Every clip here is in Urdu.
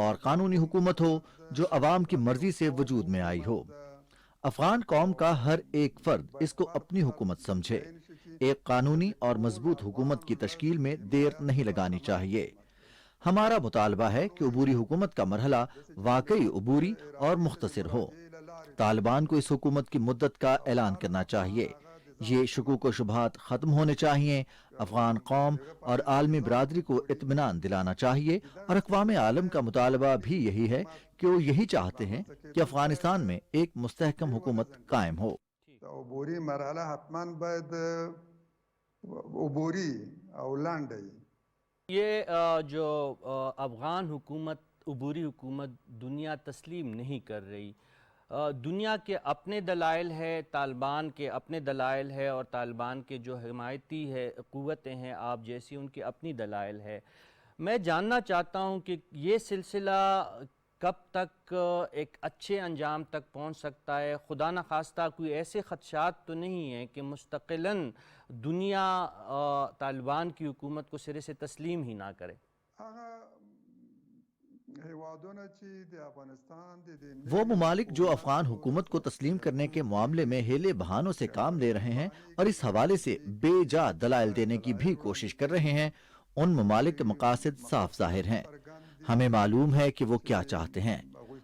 اور قانونی حکومت ہو جو عوام کی مرضی سے وجود میں آئی ہو۔ افغان قوم کا ہر ایک فرد اس کو اپنی حکومت سمجھے۔ ایک قانونی اور مضبوط حکومت کی تشکیل میں دیر نہیں لگانی چاہیے۔ ہمارا مطالبہ ہے کہ عبوری حکومت کا مرحلہ واقعی عبوری اور مختصر ہو۔ طالبان کو اس حکومت کی مدت کا اعلان کرنا چاہیے۔ یہ شکوک و شبہات ختم ہونے چاہیے۔ افغان قوم اور عالمی برادری کو اطمینان دلانا چاہیے، اور اقوام عالم کا مطالبہ بھی یہی ہے کہ وہ یہی چاہتے ہیں کہ افغانستان میں ایک مستحکم حکومت قائم ہو۔ عبوری مرحلہ حتماً باید عبوری او لنډ وي۔ یہ جو افغان حکومت عبوری حکومت دنیا تسلیم نہیں کر رہی، دنیا کے اپنے دلائل ہے، طالبان کے اپنے دلائل ہے، اور طالبان کے جو حمایتی ہے قوتیں ہیں آپ جیسی، ان کے اپنی دلائل ہے۔ میں جاننا چاہتا ہوں کہ یہ سلسلہ کب تک ایک اچھے انجام تک پہنچ سکتا ہے؟ خدا نخواستہ کوئی ایسے خدشات تو نہیں ہیں کہ مستقلاً دنیا طالبان کی حکومت کو سرے سے تسلیم ہی نہ کرے؟ وہ ممالک جو افغان حکومت کو تسلیم کرنے کے معاملے میں ہیلے بہانوں سے کام لے رہے ہیں اور اس حوالے سے بے جا دلائل دینے کی بھی کوشش کر رہے ہیں، ان ممالک کے مقاصد صاف ظاہر ہیں۔ ہمیں معلوم ہے کہ وہ کیا چاہتے ہیں۔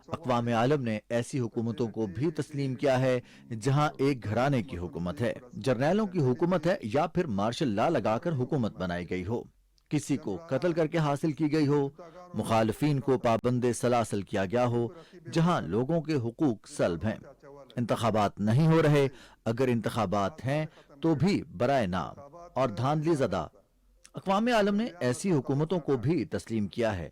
اقوام عالم نے ایسی حکومتوں کو بھی تسلیم کیا ہے جہاں ایک گھرانے کی حکومت ہے، جرنیلوں کی حکومت ہے، یا پھر مارشل لا لگا کر حکومت بنائی گئی ہو، کسی کو قتل کر کے حاصل کی گئی ہو، مخالفین کو پابند سلاسل کیا گیا ہو، جہاں لوگوں کے حقوق سلب ہیں۔ انتخابات نہیں ہو رہے، اگر انتخابات ہیں تو بھی برائے نام اور دھاندلی زدہ۔ اقوام عالم نے ایسی حکومتوں کو بھی تسلیم کیا ہے،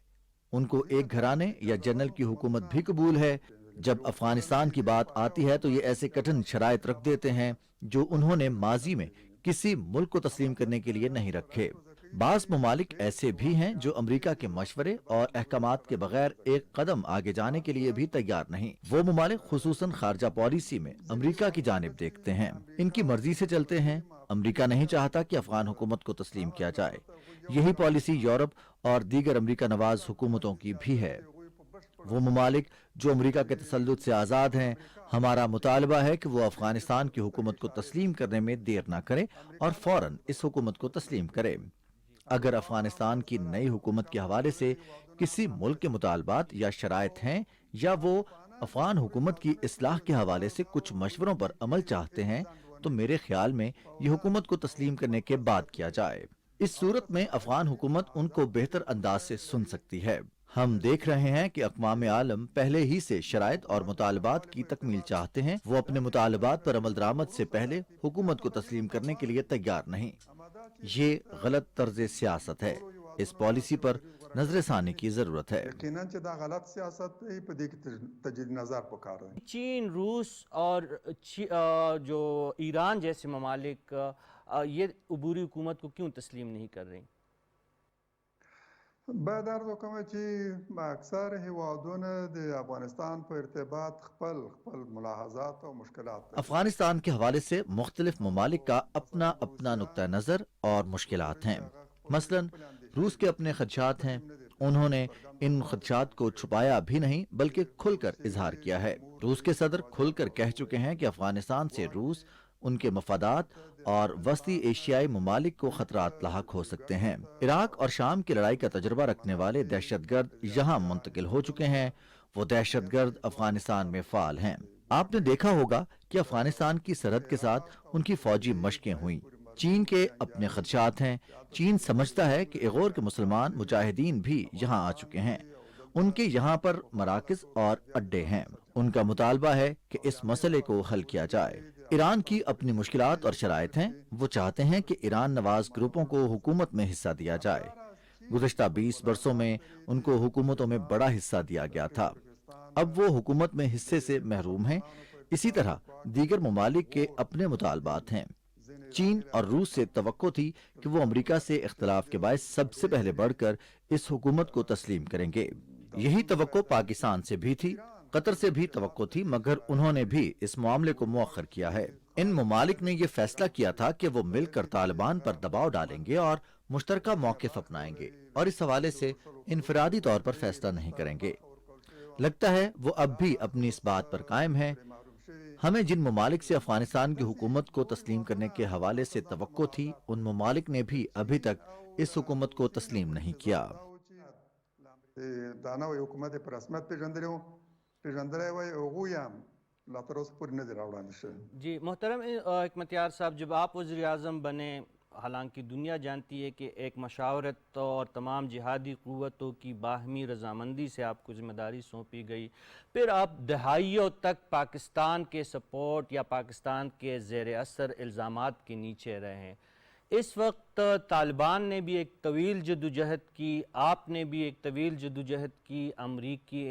ان کو ایک گھرانے یا جنرل کی حکومت بھی قبول ہے۔ جب افغانستان کی بات آتی ہے تو یہ ایسے کٹھن شرائط رکھ دیتے ہیں جو انہوں نے ماضی میں کسی ملک کو تسلیم کرنے کے لیے نہیں رکھے۔ بعض ممالک ایسے بھی ہیں جو امریکہ کے مشورے اور احکامات کے بغیر ایک قدم آگے جانے کے لیے بھی تیار نہیں۔ وہ ممالک خصوصاً خارجہ پالیسی میں امریکہ کی جانب دیکھتے ہیں، ان کی مرضی سے چلتے ہیں۔ امریکہ نہیں چاہتا کہ افغان حکومت کو تسلیم کیا جائے۔ یہی پالیسی یورپ اور دیگر امریکہ نواز حکومتوں کی بھی ہے۔ وہ ممالک جو امریکہ کے تسلط سے آزاد ہیں، ہمارا مطالبہ ہے کہ وہ افغانستان کی حکومت کو تسلیم کرنے میں دیر نہ کرے اور فوراً اس حکومت کو تسلیم کرے۔ اگر افغانستان کی نئی حکومت کے حوالے سے کسی ملک کے مطالبات یا شرائط ہیں، یا وہ افغان حکومت کی اصلاح کے حوالے سے کچھ مشوروں پر عمل چاہتے ہیں، تو میرے خیال میں یہ حکومت کو تسلیم کرنے کے بعد کیا جائے۔ اس صورت میں افغان حکومت ان کو بہتر انداز سے سن سکتی ہے۔ ہم دیکھ رہے ہیں کہ اقوام عالم پہلے ہی سے شرائط اور مطالبات کی تکمیل چاہتے ہیں۔ وہ اپنے مطالبات پر عمل درآمد سے پہلے حکومت کو تسلیم کرنے کے لیے تیار نہیں۔ یہ غلط طرز سیاست ہے۔ اس پالیسی پر نظر ثانی کی ضرورت ہے۔ چین، روس اور جو ایران جیسے ممالک یہ عبوری حکومت کو کیوں تسلیم نہیں کر رہی؟ باید عرض وکړم چې اکثر هیوادونه د افغانستان په ارتباط خپل ملاحظات او مشکلات لري۔ افغانستان کے حوالے سے مختلف ممالک کا اپنا اپنا نقطہ نظر اور مشکلات ہیں۔ مثلاً روس کے اپنے خدشات ہیں، انہوں نے ان خدشات کو چھپایا بھی نہیں بلکہ کھل کر اظہار کیا ہے۔ روس کے صدر کھل کر کہہ چکے ہیں کہ افغانستان سے روس، ان کے مفادات اور وسطی ایشیائی ممالک کو خطرات لاحق ہو سکتے ہیں۔ عراق اور شام کی لڑائی کا تجربہ رکھنے والے دہشت گرد یہاں منتقل ہو چکے ہیں۔ وہ دہشت گرد افغانستان میں فعال ہیں۔ آپ نے دیکھا ہوگا کہ افغانستان کی سرحد کے ساتھ ان کی فوجی مشقیں ہوئیں۔ چین کے اپنے خدشات ہیں۔ چین سمجھتا ہے کہ ایغور کے مسلمان مجاہدین بھی یہاں آ چکے ہیں، ان کے یہاں پر مراکز اور اڈے ہیں۔ ان کا مطالبہ ہے کہ اس مسئلے کو حل کیا جائے۔ ایران کی اپنی مشکلات اور شرائط ہیں۔ وہ چاہتے ہیں کہ ایران نواز گروپوں کو حکومت میں حصہ دیا جائے۔ گزشتہ 20 برسوں میں ان کو حکومتوں میں بڑا حصہ دیا گیا تھا، اب وہ حکومت میں حصے سے محروم ہیں۔ اسی طرح دیگر ممالک کے اپنے مطالبات ہیں۔ چین اور روس سے توقع تھی کہ وہ امریکہ سے اختلاف کے باعث سب سے پہلے بڑھ کر اس حکومت کو تسلیم کریں گے۔ یہی توقع پاکستان سے بھی تھی، قطر سے بھی توقع تھی، مگر انہوں نے بھی اس معاملے کو مؤخر کیا ہے۔ ان ممالک نے یہ فیصلہ کیا تھا کہ وہ مل کر طالبان پر دباؤ ڈالیں گے اور مشترکہ موقف اپنائیں گے اور اس حوالے سے انفرادی طور پر فیصلہ نہیں کریں گے۔ لگتا ہے وہ اب بھی اپنی اس بات پر قائم ہیں۔ ہمیں جن ممالک سے افغانستان کی حکومت کو تسلیم کرنے کے حوالے سے توقع تھی، ان ممالک نے بھی ابھی تک اس حکومت کو تسلیم نہیں کیا۔ دا نوی حکومت په رسمیت پیژندلی و، پیژندلی وی، هغوی هم لا تر اوسه پورې نه دي راوړاندې شوي۔ جی محترم حکمتیار صاحب، جب آپ وزیر اعظم بنے، حالانکہ دنیا جانتی ہے کہ ایک مشاورت اور تمام جہادی قوتوں کی باہمی رضامندی سے آپ کو ذمہ داری سونپی گئی، پھر آپ دہائیوں تک پاکستان کے سپورٹ یا پاکستان کے زیر اثر الزامات کے نیچے رہے ہیں۔ اس وقت طالبان نے بھی ایک طویل جدوجہد کی، آپ نے بھی ایک طویل جدوجہد کی امریکی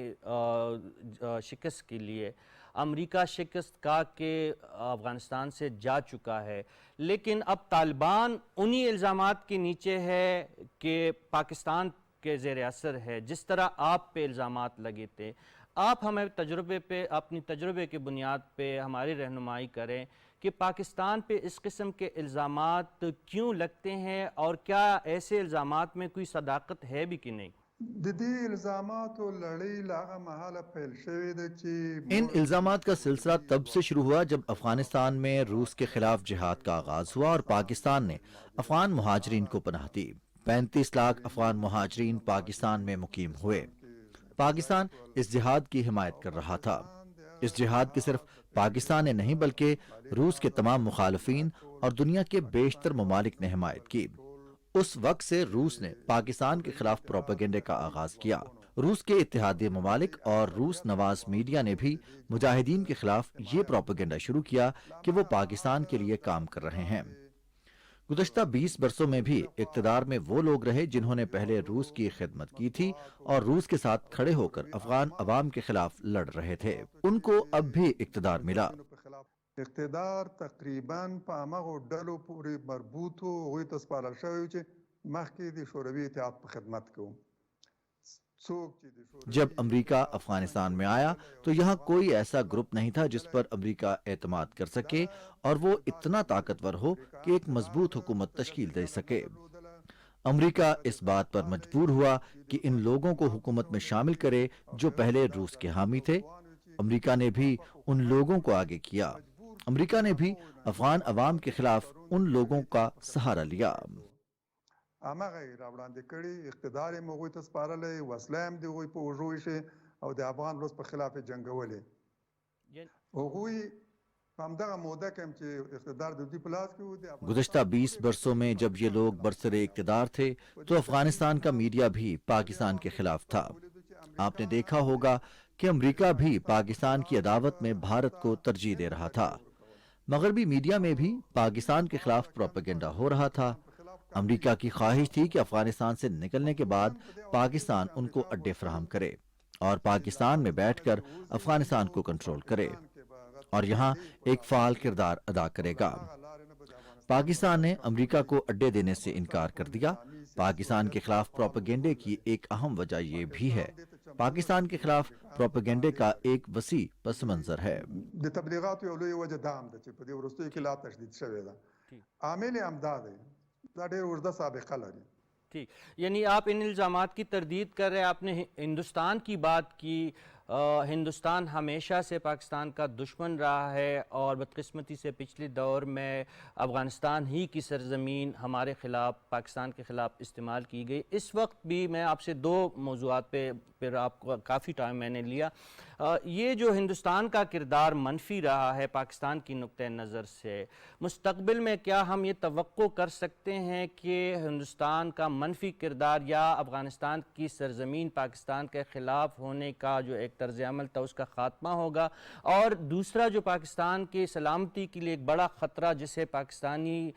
شکست کے لیے۔ امریکہ شکست کا کہ افغانستان سے جا چکا ہے، لیکن اب طالبان انہی الزامات کے نیچے ہے کہ پاکستان کے زیر اثر ہے، جس طرح آپ پہ الزامات لگے تھے۔ آپ ہمیں اپنی تجربے کی بنیاد پہ ہماری رہنمائی کریں کہ پاکستان پہ اس قسم کے الزامات کیوں لگتے ہیں، اور کیا ایسے الزامات میں کوئی صداقت ہے بھی کہ نہیں؟ د دې الزاماتو لړۍ له هغه مهاله پیل شوې ده چې ان الزامات کا سلسلہ تب سے شروع ہوا جب افغانستان میں روس کے خلاف جہاد کا آغاز ہوا اور پاکستان نے افغان مہاجرین کو پناہ دی۔ 35 لاکھ افغان مہاجرین پاکستان میں مقیم ہوئے۔ پاکستان اس جہاد کی حمایت کر رہا تھا۔ اس جہاد کی صرف پاکستان نے نہیں بلکہ روس کے تمام مخالفین اور دنیا کے بیشتر ممالک نے حمایت کی۔ اس وقت سے روس نے پاکستان کے خلاف پروپیگنڈے کا آغاز کیا۔ روس کے اتحادی ممالک اور روس نواز میڈیا نے بھی مجاہدین کے خلاف یہ پروپیگنڈا شروع کیا کہ وہ پاکستان کے لیے کام کر رہے ہیں۔ گزشتہ 20 برسوں میں بھی اقتدار میں وہ لوگ رہے جنہوں نے پہلے روس کی خدمت کی تھی اور روس کے ساتھ کھڑے ہو کر افغان عوام کے خلاف لڑ رہے تھے۔ ان کو اب بھی اقتدار ملا۔ اقتدار تقریباً په همغو ډلو پورې مربوط و، هغوی ته سپارل شوی و چې مخکې د شوروي اتحاد په خدمت کې و۔ جب امریکہ افغانستان میں آیا تو یہاں کوئی ایسا گروپ نہیں تھا جس پر امریکہ اعتماد کر سکے اور وہ اتنا طاقتور ہو کہ ایک مضبوط حکومت تشکیل دے سکے۔ امریکہ اس بات پر مجبور ہوا کہ ان لوگوں کو حکومت میں شامل کرے جو پہلے روس کے حامی تھے۔ امریکہ نے بھی ان لوگوں کو آگے کیا۔ امریکہ نے بھی افغان عوام کے خلاف ان لوگوں کا سہارا لیا۔ همغه یې راوړاندې کړي، اقتدار یې هغوی ته سپارلی، وسله هم د هغوی په اوږو ایښې او د افغان ولس په خلاف یې جنګولې۔ هغوی په همدغه موده کې هم چې اقتدار د دوی په لاس کې و، گزشتہ 20 برسوں میں جب یہ لوگ برسر اقتدار تھے تو افغانستان کا میڈیا بھی پاکستان کے خلاف تھا۔ آپ نے دیکھا ہوگا کہ امریکہ بھی پاکستان کی عداوت میں بھارت کو ترجیح دے رہا تھا۔ مغربی میڈیا میں بھی پاکستان کے خلاف پروپیگنڈا ہو رہا تھا۔ امریکہ کی خواہش تھی کہ افغانستان سے نکلنے کے بعد پاکستان ان کو اڈے فراہم کرے اور پاکستان میں بیٹھ کر افغانستان کو کنٹرول کرے اور یہاں ایک فعال کردار ادا کرے گا۔ پاکستان نے امریکہ کو اڈے دینے سے انکار کر دیا۔ پاکستان کے خلاف پروپیگنڈے کی ایک اہم وجہ یہ بھی ہے۔ پاکستان کے خلاف پروپیگنڈے کا ایک وسیع پس منظر ہے۔ د تبلیغاتو یو لوی وجه دا هم ده چې په دې وروستیو کې لا تشدید شوی ده۔ عامل یې هم دا دی، دا ډېر اوږده سابقه لري۔ ٹھیک، یعنی آپ ان الزامات کی تردید کر رہے ہیں۔ آپ نے ہندوستان کی بات کی۔ ہندوستان ہمیشہ سے پاکستان کا دشمن رہا ہے اور بدقسمتی سے پچھلے دور میں افغانستان ہی کی سرزمین ہمارے خلاف، پاکستان کے خلاف استعمال کی گئی۔ اس وقت بھی میں آپ سے 2 موضوعات پہ پھر آپ کو کافی ٹائم میں نے لیا۔ یہ جو ہندوستان کا کردار منفی رہا ہے پاکستان کی نقطہ نظر سے، مستقبل میں کیا ہم یہ توقع کر سکتے ہیں کہ ہندوستان کا منفی کردار یا افغانستان کی سرزمین پاکستان کے خلاف ہونے کا جو ایک طرز عمل تھا اس کا خاتمہ ہوگا؟ اور دوسرا جو پاکستان کی سلامتی کے لیے ایک بڑا خطرہ جسے پاکستانی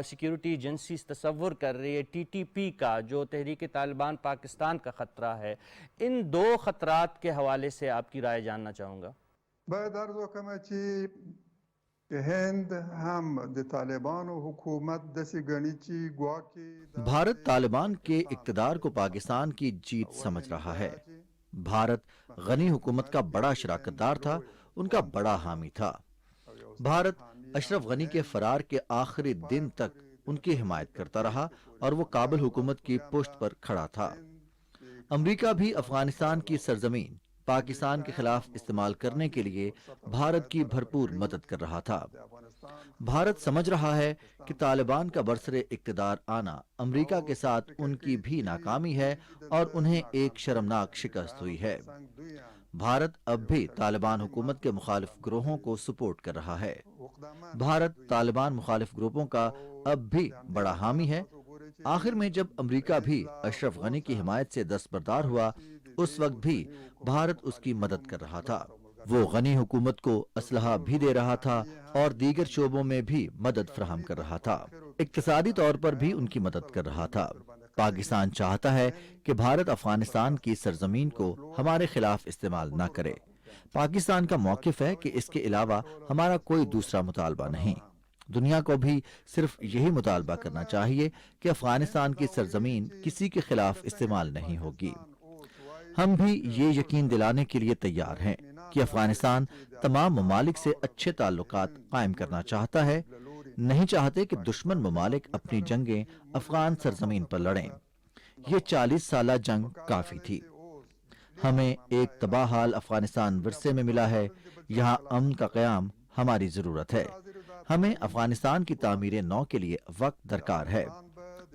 سیکیورٹی ایجنسیز تصور کر رہی ہے، ٹی ٹی پی کا، جو تحریک طالبان پاکستان کا خطرہ ہے، ان 2 خطرات کے حوالے سے آپ کی رائے جاننا چاہوں گا۔ باید عرض وکړم چې هند هم د طالبانو حکومت داسې ګڼي چې ګواکې بھارت طالبان کے اقتدار کو پاکستان کی جیت سمجھ رہا ہے۔ بھارت غنی حکومت کا بڑا شراکت دار تھا، ان کا بڑا حامی تھا۔ بھارت اشرف غنی کے فرار کے آخری دن تک ان کی حمایت کرتا رہا اور وہ کابل حکومت کی پشت پر کھڑا تھا۔ امریکہ بھی افغانستان کی سرزمین پاکستان کے خلاف استعمال کرنے کے لیے بھارت کی بھرپور مدد کر رہا تھا۔ بھارت سمجھ رہا ہے کہ طالبان کا برسر اقتدار آنا امریکہ کے ساتھ ان کی بھی ناکامی ہے اور انہیں ایک شرمناک شکست ہوئی ہے۔ بھارت اب بھی طالبان حکومت کے مخالف گروہوں کو سپورٹ کر رہا ہے۔ بھارت طالبان مخالف گروپوں کا اب بھی بڑا حامی ہے۔ آخر میں جب امریکہ بھی اشرف غنی کی حمایت سے دستبردار ہوا، اس وقت بھی بھارت اس کی مدد کر رہا تھا۔ وہ غنی حکومت کو اسلحہ بھی دے رہا تھا اور دیگر شعبوں میں بھی مدد فراہم کر رہا تھا۔ اقتصادی طور پر بھی ان کی مدد کر رہا تھا۔ پاکستان چاہتا ہے کہ بھارت افغانستان کی سرزمین کو ہمارے خلاف استعمال نہ کرے۔ پاکستان کا موقف ہے کہ اس کے علاوہ ہمارا کوئی دوسرا مطالبہ نہیں۔ دنیا کو بھی صرف یہی مطالبہ کرنا چاہیے کہ افغانستان کی سرزمین کسی کے خلاف استعمال نہیں ہوگی۔ ہم بھی یہ یقین دلانے کے لیے تیار ہیں کہ افغانستان تمام ممالک سے اچھے تعلقات قائم کرنا چاہتا ہے، نہیں چاہتے کہ دشمن ممالک اپنی جنگیں افغان سرزمین پر لڑیں۔ یہ 40 سالہ جنگ کافی تھی۔ ہمیں ایک تباہ حال افغانستان ورثے میں ملا ہے۔ یہاں امن کا قیام ہماری ضرورت ہے۔ ہمیں افغانستان کی تعمیر نو کے لیے وقت درکار ہے۔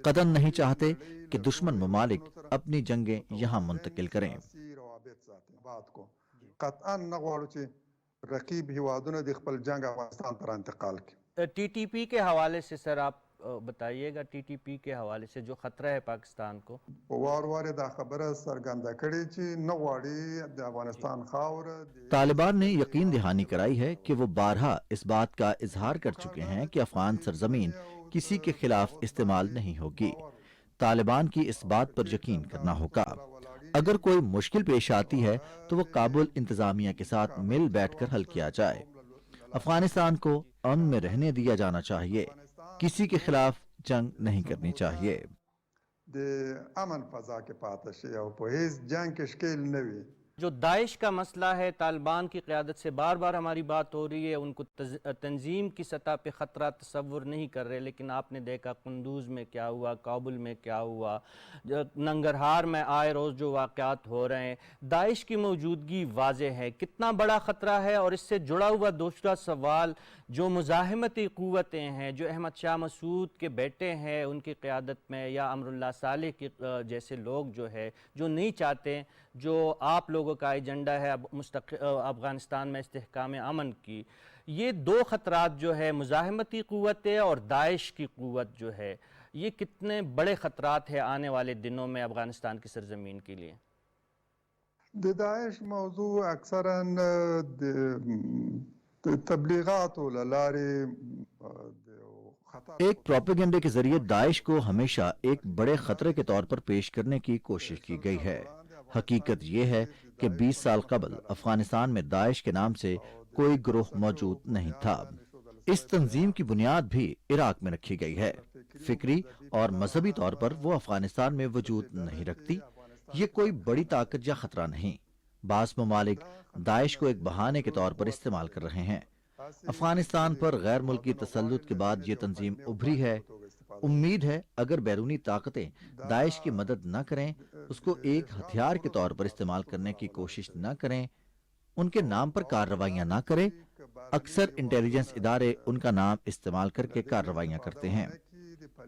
قطعاً نہیں چاہتے کہ دشمن ممالک اپنی جنگیں یہاں منتقل کریں۔ قطعاً نہ غواړو چې رقیب هیوادونه د خپل جنگ افغانستان ته انتقال کړي۔ ٹی ٹی پی کے حوالے سے سر آپ بتائیے گا، ٹی ٹی پی کے حوالے سے جو خطرہ ہے پاکستان کو؟ وار وار دا خبره څرګنده کړې چې نه غواړي د افغانستان خاور۔ طالبان نے یقین دہانی کرائی ہے کہ وہ بارہا اس بات کا اظہار کر چکے ہیں کہ افغان سرزمین کسی کے خلاف استعمال نہیں ہوگی۔ طالبان کی اس بات پر یقین کرنا ہوگا۔ اگر کوئی مشکل پیش آتی ہے تو وہ کابل انتظامیہ کے ساتھ مل بیٹھ کر حل کیا جائے۔ افغانستان کو امن میں رہنے دیا جانا چاہیے، کسی کے خلاف جنگ نہیں کرنی چاہیے۔ د امن فضا کې پاتې شي او په هیڅ جنگ کې شکیل نه وي۔ جو داعش کا مسئلہ ہے، طالبان کی قیادت سے بار بار ہماری بات ہو رہی ہے، ان کو تنظیم کی سطح پہ خطرہ تصور نہیں کر رہے، لیکن آپ نے دیکھا قندوز میں کیا ہوا، کابل میں کیا ہوا، ننگرہار میں آئے روز جو واقعات ہو رہے ہیں۔ داعش کی موجودگی واضح ہے، کتنا بڑا خطرہ ہے۔ اور اس سے جڑا ہوا دوسرا سوال، جو مزاحمتی قوتیں ہیں، جو احمد شاہ مسعود کے بیٹے ہیں ان کی قیادت میں، یا امر اللہ صالح کے جیسے لوگ جو ہے، جو نہیں چاہتے، جو آپ لوگوں کا ایجنڈا ہے افغانستان میں استحکام امن کی، یہ دو خطرات جو ہے، مزاحمتی قوتیں اور داعش کی قوت جو ہے، یہ کتنے بڑے خطرات ہیں آنے والے دنوں میں افغانستان کی سرزمین کے لیے؟ د داعش موضوع اکثراً تبلیغات ایک پروپیگنڈے کے ذریعے داعش کو ہمیشہ ایک بڑے خطرے کے طور پر پیش کرنے کی کوشش کی گئی ہے۔ حقیقت یہ ہے کہ 20 سال قبل افغانستان میں داعش کے نام سے کوئی گروہ موجود نہیں تھا۔ اس تنظیم کی بنیاد بھی عراق میں رکھی گئی ہے۔ فکری اور مذہبی طور پر وہ افغانستان میں وجود نہیں رکھتی۔ یہ کوئی بڑی طاقت یا خطرہ نہیں۔ بعض ممالک داعش کو ایک بہانے کے طور پر استعمال کر رہے ہیں۔ افغانستان پر غیر ملکی تسلط کے بعد یہ تنظیم ابھری ہے۔ امید ہے اگر بیرونی طاقتیں داعش کی مدد نہ کریں، اس کو ایک ہتھیار کے طور پر استعمال کرنے کی کوشش نہ کریں، ان کے نام پر کارروائیاں نہ کریں، اکثر انٹیلیجنس ادارے ان کا نام استعمال کر کے کارروائیاں کرتے ہیں۔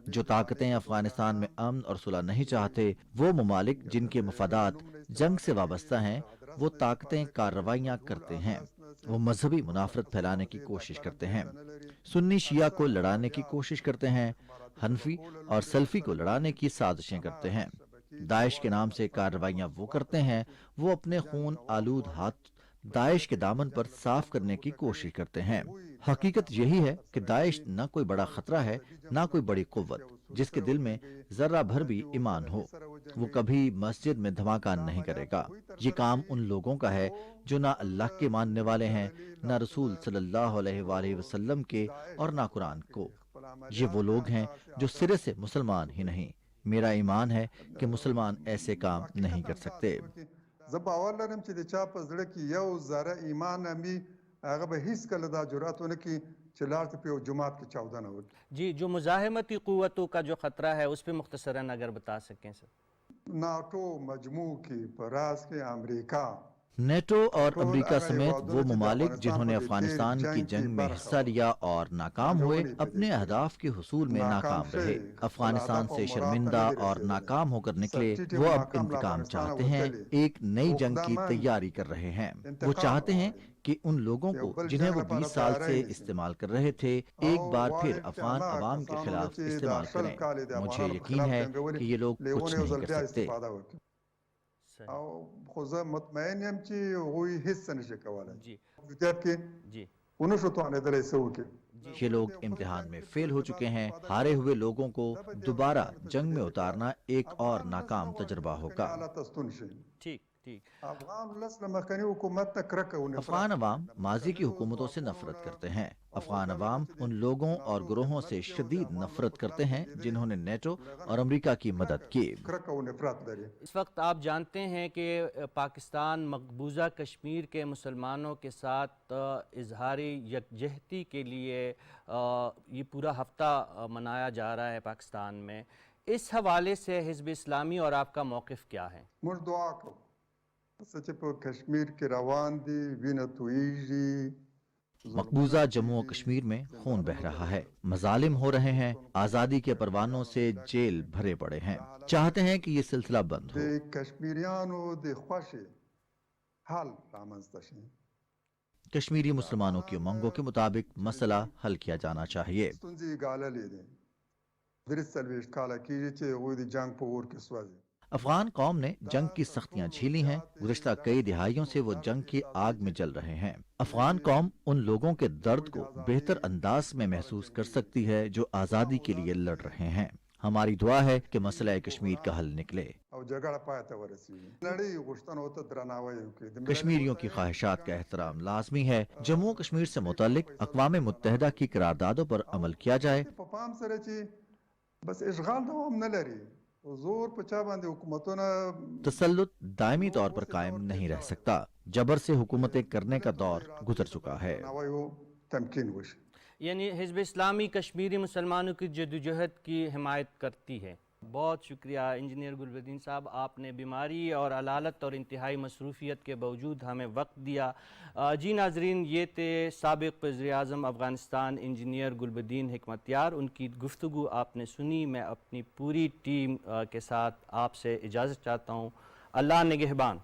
جو طاقتیں افغانستان میں امن اور صلح نہیں چاہتے، وہ ممالک جن کے مفادات جنگ سے وابستہ ہیں، وہ طاقتیں کارروائیاں کرتے ہیں۔ وہ مذہبی منافرت پھیلانے کی کوشش کرتے ہیں، سنی شیعہ کو لڑانے کی کوشش کرتے ہیں، حنفی اور سلفی کو لڑانے کی سازشیں کرتے ہیں۔ داعش کے نام سے کارروائیاں وہ کرتے ہیں، وہ اپنے خون آلود ہاتھ داعش کے دامن پر صاف کرنے کی کوشش کرتے ہیں۔ حقیقت یہی ہے کہ داعش نہ کوئی بڑا خطرہ ہے، نہ کوئی بڑی قوت جس کے دل میں ذرہ بھر بھی ایمان ہو۔ وہ کبھی مسجد میں دھماکہ نہیں کرے گا۔ یہ کام ان لوگوں کا ہے جو نہ اللہ کے ماننے والے ہیں، نہ رسول صلی اللہ علیہ وآلہ وسلم کے، اور نہ قرآن کو۔ یہ وہ لوگ ہیں جو سرے سے مسلمان ہی نہیں۔ میرا ایمان ہے کہ مسلمان ایسے کام نہیں کر سکتے۔ زه باور لرم چې د چا په زړه کې یو ذره ایمان امي، هغه به هیڅ کله دا جرأت ونه کړي چې لاړ ته په یو جماعت کې چاودنه وکړي. جی جو مزاحمتی قوتوں کا جو خطرہ ہے اس پہ مختصراً اگر بتا سکیں سر. ناټو مجموع کې په راس کې امریکا نیٹو اور امریکہ سمیت وہ ممالک جنہوں نے افغانستان کی جنگ میں حصہ لیا اور ناکام ہوئے اپنے اہداف کے حصول میں ناکام رہے. افغانستان سے شرمندہ اور ناکام ہو کر نکلے. وہ اب انتقام چاہتے ہیں, ایک نئی جنگ کی تیاری کر رہے ہیں. وہ چاہتے ہیں کہ ان لوگوں کو جنہیں وہ 20 سال سے استعمال کر رہے تھے ایک بار پھر افغان عوام کے خلاف استعمال کریں. مجھے یقین ہے کہ یہ لوگ کچھ نہیں کر سکتے. او خو زه مطمئن یم چې هغوی هیڅ نشي کولی. جی جدیت کې جی ونشو توانېدلی څه وکړي. یہ لوگ امتحان میں فیل ہو چکے ہیں. ہارے ہوئے لوگوں کو دوبارہ جنگ میں اتارنا ایک اور ناکام تجربہ ہوگا. ٹھیک ٹھیک. افغان ولس له مخکني حکومت نه کرکه ونفرت. افغان عوام ماضی کی حکومتوں سے نفرت کرتے ہیں. افغان عوام ان لوگوں اور گروہوں سے شدید نفرت کرتے ہیں جنہوں نے نیٹو اور امریکہ کی مدد کی. کرکه ونفرت لري. اس وقت آپ جانتے ہیں کہ پاکستان مقبوضہ کشمیر کے مسلمانوں کے ساتھ اظہار یکجہتی کے لیے یہ پورا ہفتہ منایا جا رہا ہے پاکستان میں. اس حوالے سے حزب اسلامی اور آپ کا موقف کیا ہے؟ موږ دعا کوو څه چې په کشمیر کې روان دي وینه تویږي. مقبوضہ جموں و کشمیر میں خون بہہ رہا ہے, مظالم ہو رہے ہیں, آزادی کے پروانوں سے جیل بھرے پڑے ہیں. چاہتے ہیں کہ یہ سلسلہ بند ہو. د کشمیریانو د خوښې حل رامنځته شي. کشمیری مسلمانوں کی امنگوں کے مطابق مسئلہ حل کیا جانا چاہیے. ستونزې ګاللې دي. 43 کاله کېږي چې هغوی د جنگ په اور کې سوځي. افغان قوم نے جنگ کی سختیاں جھیلی ہیں. گزشتہ کئی دہائیوں سے وہ جنگ کی آگ میں جل رہے ہیں. افغان قوم ان لوگوں کے درد کو بہتر انداز میں محسوس کر سکتی ہے جو آزادی کے لیے لڑ رہے ہیں. ہماری دعا ہے کہ مسئلہ کشمیر کا حل نکلے. او جګړه پای ته ورسیږي. نړۍ غوښتنو ته درناوی وکړي. کشمیریوں کی خواہشات کا احترام لازمی ہے. جموں و کشمیر سے متعلق اقوام متحدہ کی قراردادوں پر عمل کیا جائے. په پام سره چې بس اشغال دوام نه لري. زور په چا باندې حکومتونه تسلط دائمی طور پر قائم نہیں رہ سکتا. جبر سے حکومتیں کرنے کا دور گزر چکا ہے. تمکین وشي. یعنی حزب اسلامی کشمیری مسلمانوں کی جدوجہد کی حمایت کرتی ہے. بہت شکریہ انجینئر گلبدین صاحب, آپ نے بیماری اور علالت اور انتہائی مصروفیت کے باوجود ہمیں وقت دیا. جی ناظرین, یہ تھے سابق وزیر اعظم افغانستان انجینئر گلبدین حکمتیار. ان کی گفتگو آپ نے سنی. میں اپنی پوری ٹیم کے ساتھ آپ سے اجازت چاہتا ہوں. اللہ نگہبان.